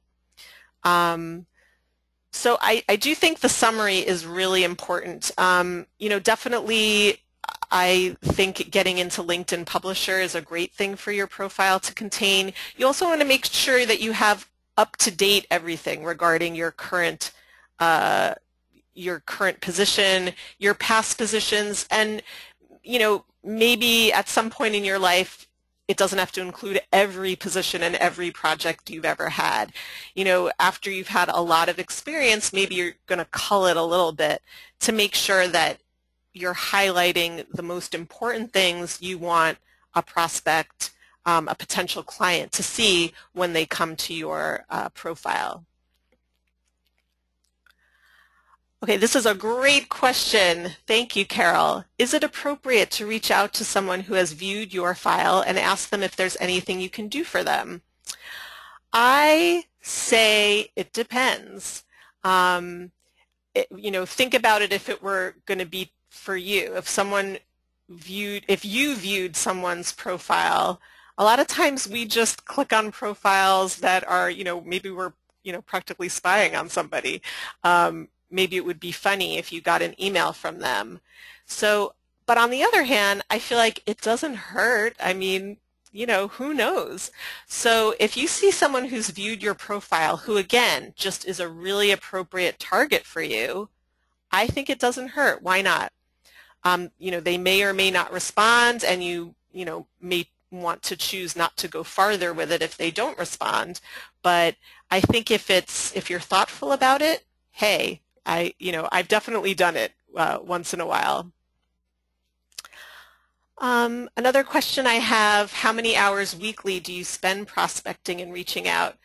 So I do think the summary is really important. You know, definitely I think getting into LinkedIn Publisher is a great thing for your profile to contain. You also want to make sure that you have up-to-date everything regarding your current position, your past positions, and, you know, maybe at some point in your life it doesn't have to include every position and every project you've ever had. You know, after you've had a lot of experience, maybe you're going to cull it a little bit to make sure that you're highlighting the most important things you want a prospect, a potential client to see when they come to your profile. Okay, this is a great question. Thank you, Carol. Is it appropriate to reach out to someone who has viewed your file and ask them if there's anything you can do for them? I say it depends. You know, think about it if it were going to be for you. If you viewed someone's profile, a lot of times we just click on profiles that are, you know, maybe we're, you know, practically spying on somebody. Maybe it would be funny if you got an email from them. So, but on the other hand, I feel like it doesn't hurt. I mean, you know, who knows? So if you see someone who's viewed your profile who, again, just is a really appropriate target for you, I think it doesn't hurt. Why not? You know, they may or may not respond, and you know, may want to choose not to go farther with it if they don't respond. But I think if you're thoughtful about it, hey, you know, I've definitely done it once in a while. Another question I have, how many hours weekly do you spend prospecting and reaching out?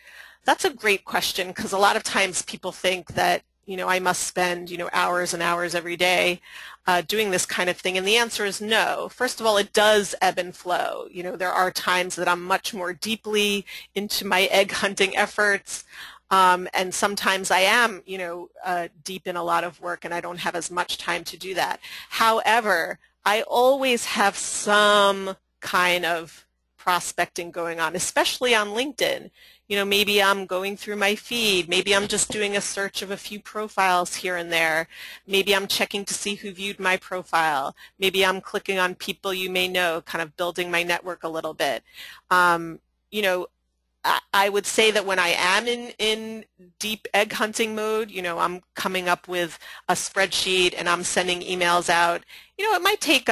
That's a great question, because a lot of times people think that, you know, I must spend, you know, hours and hours every day doing this kind of thing, and the answer is no. First of all, it does ebb and flow. You know, there are times that I'm much more deeply into my egg hunting efforts. And sometimes I am, you know, deep in a lot of work and I don't have as much time to do that. However, I always have some kind of prospecting going on, especially on LinkedIn. You know, maybe I'm going through my feed. Maybe I'm just doing a search of a few profiles here and there. Maybe I'm checking to see who viewed my profile. Maybe I'm clicking on people you may know, kind of building my network a little bit. You know, I would say that when I am in deep egg hunting mode, you know, I'm coming up with a spreadsheet and I'm sending emails out. You know, it might take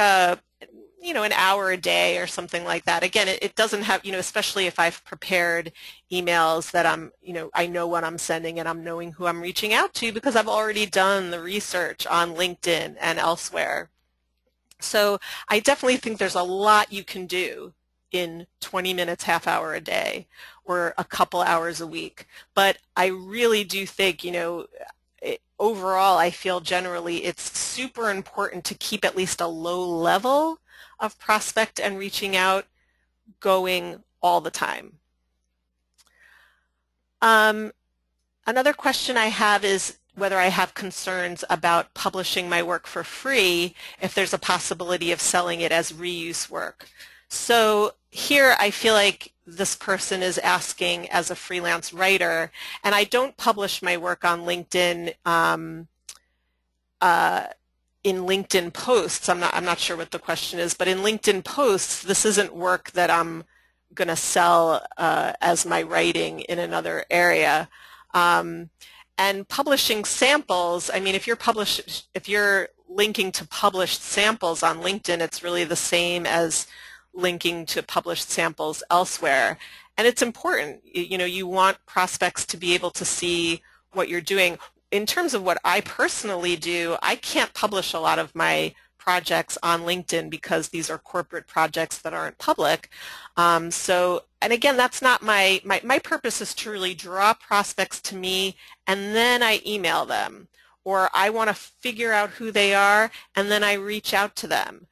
you know, an hour a day or something like that. Again, it doesn't have, you know, especially if I've prepared emails that you know, I know what I'm sending and I'm knowing who I'm reaching out to because I've already done the research on LinkedIn and elsewhere. So I definitely think there's a lot you can do in 20 minutes, half hour a day, or a couple hours a week. But I really do think, you know, overall, I feel generally it's super important to keep at least a low level of prospect and reaching out going all the time. Another question I have is whether I have concerns about publishing my work for free if there's a possibility of selling it as reuse work. So here I feel like this person is asking as a freelance writer, and I don't publish my work on LinkedIn in LinkedIn posts. I'm not sure what the question is, but in LinkedIn posts, this isn't work that I'm going to sell as my writing in another area. And publishing samples, I mean, if you're linking to published samples on LinkedIn, it's really the same as linking to published samples elsewhere. And it's important, you know, you want prospects to be able to see what you're doing. In terms of what I personally do, I can't publish a lot of my projects on LinkedIn because these are corporate projects that aren't public. And again, that's not my purpose is to really draw prospects to me and then I email them. or I want to figure out who they are, and then I reach out to them.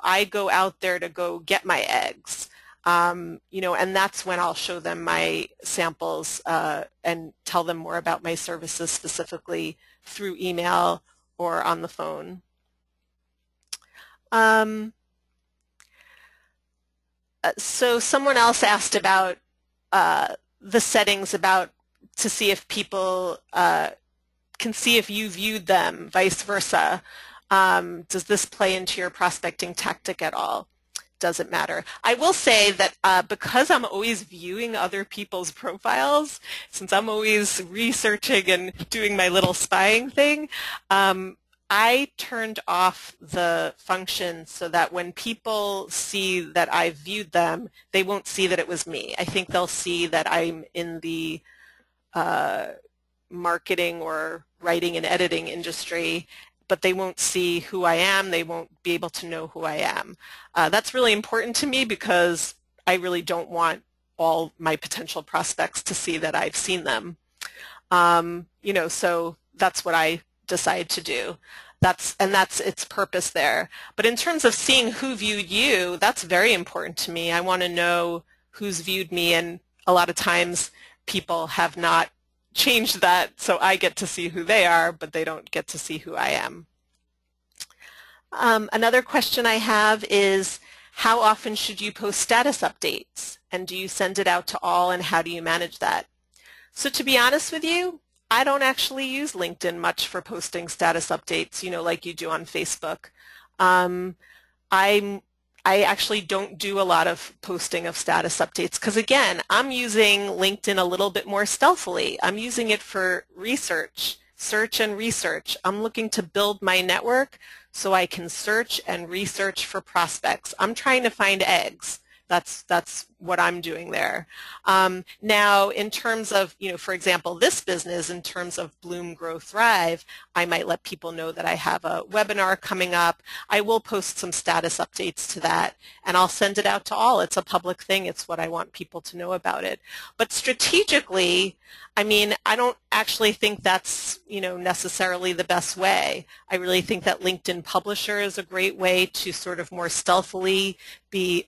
I go out there to go get my eggs. And that's when I'll show them my samples and tell them more about my services specifically through email or on the phone. So someone else asked about the settings to see if people can see if you viewed them, vice versa. Does this play into your prospecting tactic at all? Doesn't matter. I will say that because I'm always viewing other people's profiles, since I'm always researching and doing my little spying thing, I turned off the function so that when people see that I've viewed them, they won't see that it was me. I think they'll see that I'm in the marketing or writing and editing industry, but they won't see who I am. They won't be able to know who I am. That's really important to me because I really don't want all my potential prospects to see that I've seen them. So that's what I decide to do. That's its purpose there. But in terms of seeing who viewed you, that's very important to me. I want to know who's viewed me, and a lot of times people have not changed that, so I get to see who they are, but they don't get to see who I am. Another question I have is, how often should you post status updates? And do you send it out to all, and how do you manage that? So to be honest with you, I don't actually use LinkedIn much for posting status updates, like you do on Facebook. I actually don't do a lot of posting of status updates because, again, I'm using LinkedIn a little bit more stealthily. I'm using it for research, search and research. I'm looking to build my network so I can search and research for prospects. I'm trying to find eggs. That's what I'm doing there. Now, in terms of, for example, this business, in terms of Bloom, Grow, Thrive, I might let people know that I have a webinar coming up. I will post some status updates to that, and I'll send it out to all. It's a public thing. It's what I want people to know about it. But strategically, I don't actually think that's, necessarily the best way. I really think that LinkedIn Publisher is a great way to sort of more stealthily be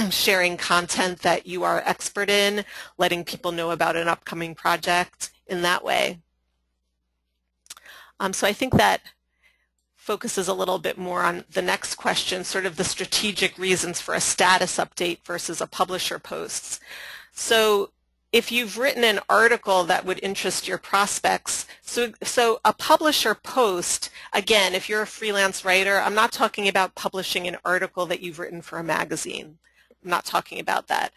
sharing content that you are expert in, letting people know about an upcoming project in that way. So I think that focuses a little bit more on the next question, sort of the strategic reasons for a status update versus a publisher posts. So if you've written an article that would interest your prospects, so a publisher post, again, if you're a freelance writer, I'm not talking about publishing an article that you've written for a magazine. I'm not talking about that.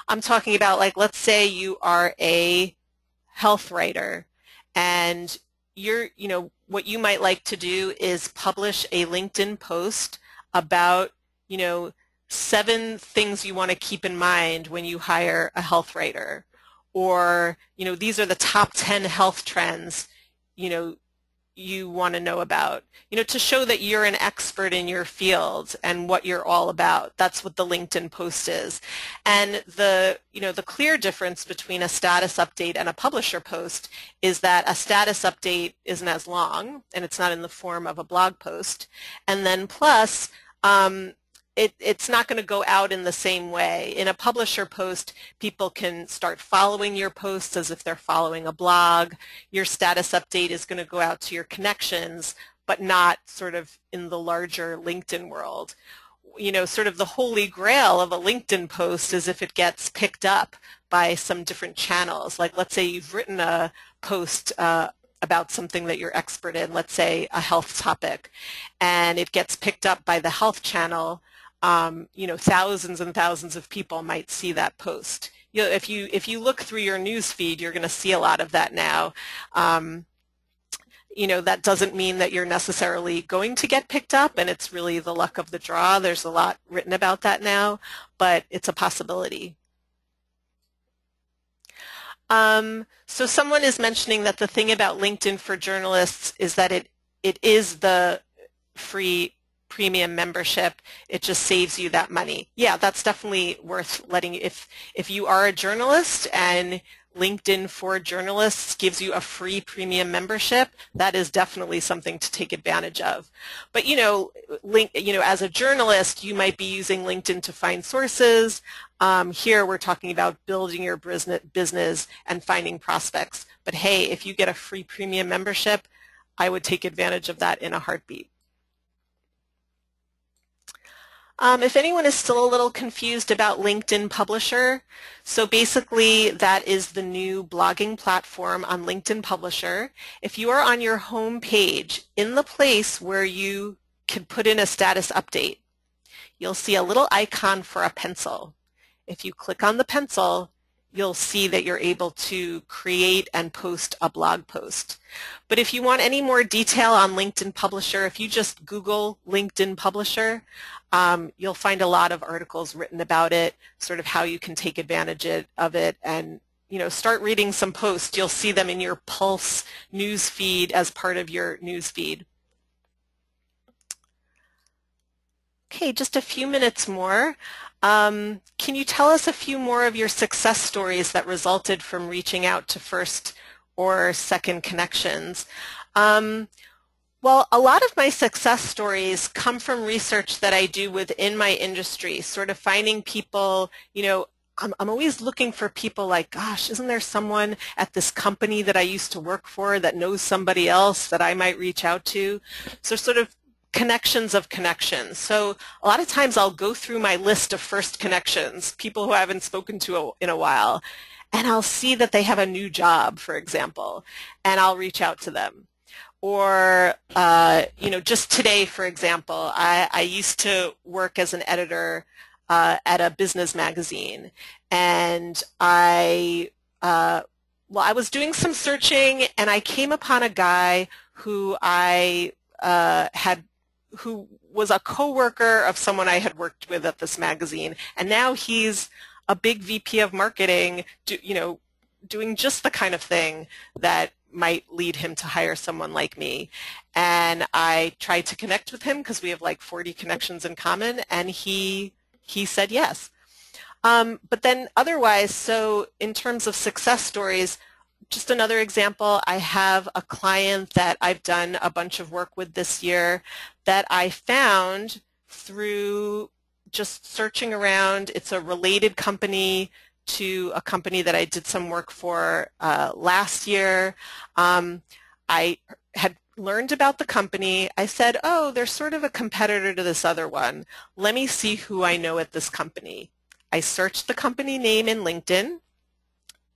I'm talking about, like, let's say you are a health writer and what you might like to do is publish a LinkedIn post about, 7 things you want to keep in mind when you hire a health writer, or, these are the top 10 health trends, you want to know about, to show that you're an expert in your field and what you're all about. That's what the LinkedIn post is. And the clear difference between a status update and a publisher post is that a status update isn't as long and it's not in the form of a blog post. And then plus, it's not going to go out in the same way. In a publisher post, people can start following your posts as if they're following a blog. Your status update is going to go out to your connections, but not sort of in the larger LinkedIn world. Sort of the holy grail of a LinkedIn post is if it gets picked up by some different channels. Like, let's say you've written a post about something that you're expert in, let's say a health topic, and it gets picked up by the health channel. Thousands and thousands of people might see that post. If you look through your news feed, you're going to see a lot of that now. That doesn't mean that you're necessarily going to get picked up, and it's really the luck of the draw. There's a lot written about that now, but it's a possibility. So someone is mentioning that the thing about LinkedIn for journalists is that it is the free premium membership. It just saves you that money. Yeah, that's definitely worth letting you, if you are a journalist and LinkedIn for Journalists gives you a free premium membership. That is definitely something to take advantage of. But as a journalist, you might be using LinkedIn to find sources. Here we're talking about building your business and finding prospects. But hey, if you get a free premium membership, I would take advantage of that in a heartbeat. If anyone is still a little confused about LinkedIn Publisher, so basically that is the new blogging platform on LinkedIn Publisher. If you are on your home page, in the place where you can put in a status update, you'll see a little icon for a pencil. If you click on the pencil, you'll see that you're able to create and post a blog post. But if you want any more detail on LinkedIn Publisher, if you just Google LinkedIn Publisher, you'll find a lot of articles written about it, sort of how you can take advantage of it, and start reading some posts. You'll see them in your Pulse news feed as part of your news feed. Okay, just a few minutes more. Can you tell us a few more of your success stories that resulted from reaching out to first or second connections? Well, a lot of my success stories come from research that I do within my industry, sort of finding people, I'm always looking for people like, gosh, isn't there someone at this company that I used to work for that knows somebody else that I might reach out to? So sort of connections of connections. So a lot of times I'll go through my list of first connections, people who I haven't spoken to in a while, and I'll see that they have a new job, for example, and I'll reach out to them. Or, just today, for example, I used to work as an editor at a business magazine, and I was doing some searching, and I came upon a guy who who was a coworker of someone I had worked with at this magazine, and now he's a big VP of marketing, doing just the kind of thing that might lead him to hire someone like me. And I tried to connect with him because we have like 40 connections in common, and he said yes. But then otherwise, so in terms of success stories, just another example, I have a client that I've done a bunch of work with this year that I found through just searching around. It's a related company to a company that I did some work for last year. I had learned about the company. I said, oh, they're sort of a competitor to this other one. Let me see who I know at this company. I searched the company name in LinkedIn.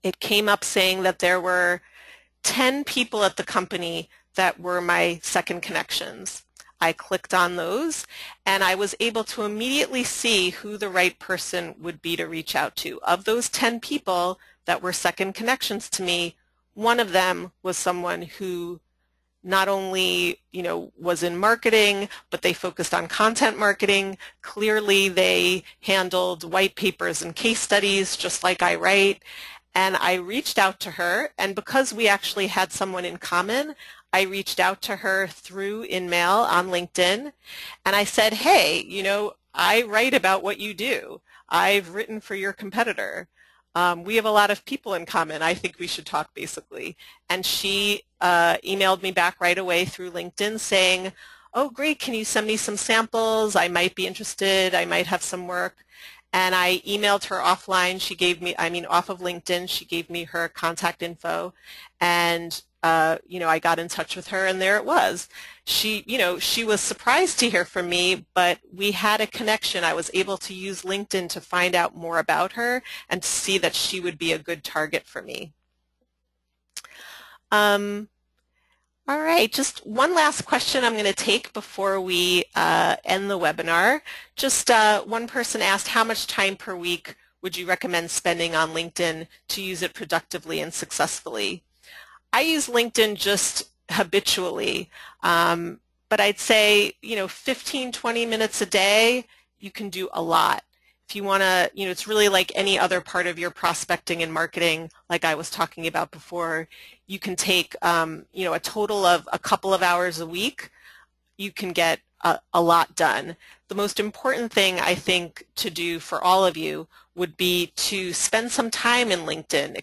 It came up saying that there were 10 people at the company that were my second connections. I clicked on those, and I was able to immediately see who the right person would be to reach out to. Of those 10 people that were second connections to me, one of them was someone who not only, was in marketing, but they focused on content marketing. Clearly, they handled white papers and case studies just like I write. And I reached out to her, and because we actually had someone in common, I reached out to her through InMail on LinkedIn, and I said, hey, I write about what you do. I've written for your competitor. We have a lot of people in common. I think we should talk, basically. And she emailed me back right away through LinkedIn saying, oh, great, can you send me some samples? I might be interested. I might have some work. And I emailed her offline. She gave me, off of LinkedIn, she gave me her contact info. And, I got in touch with her, and there it was. She was surprised to hear from me, but we had a connection. I was able to use LinkedIn to find out more about her and to see that she would be a good target for me. All right, just one last question I'm going to take before we end the webinar. Just one person asked, how much time per week would you recommend spending on LinkedIn to use it productively and successfully? I use LinkedIn just habitually, but I'd say, 15, 20 minutes a day, you can do a lot. If you want to, it's really like any other part of your prospecting and marketing, like I was talking about before. You can take, a total of a couple of hours a week. You can get a lot done. The most important thing I think to do for all of you would be to spend some time in LinkedIn,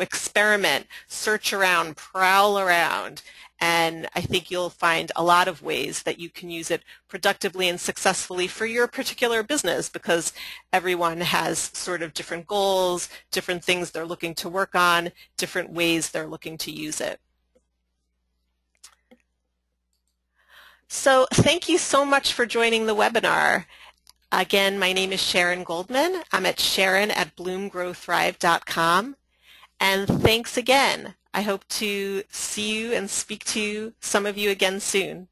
experiment, search around, prowl around, and I think you'll find a lot of ways that you can use it productively and successfully for your particular business, because everyone has sort of different goals, different things they're looking to work on, different ways they're looking to use it. So thank you so much for joining the webinar. Again, my name is Sharon Goldman. I'm at sharon@bloomgrowthrive.com. And thanks again. I hope to see you and speak to some of you again soon.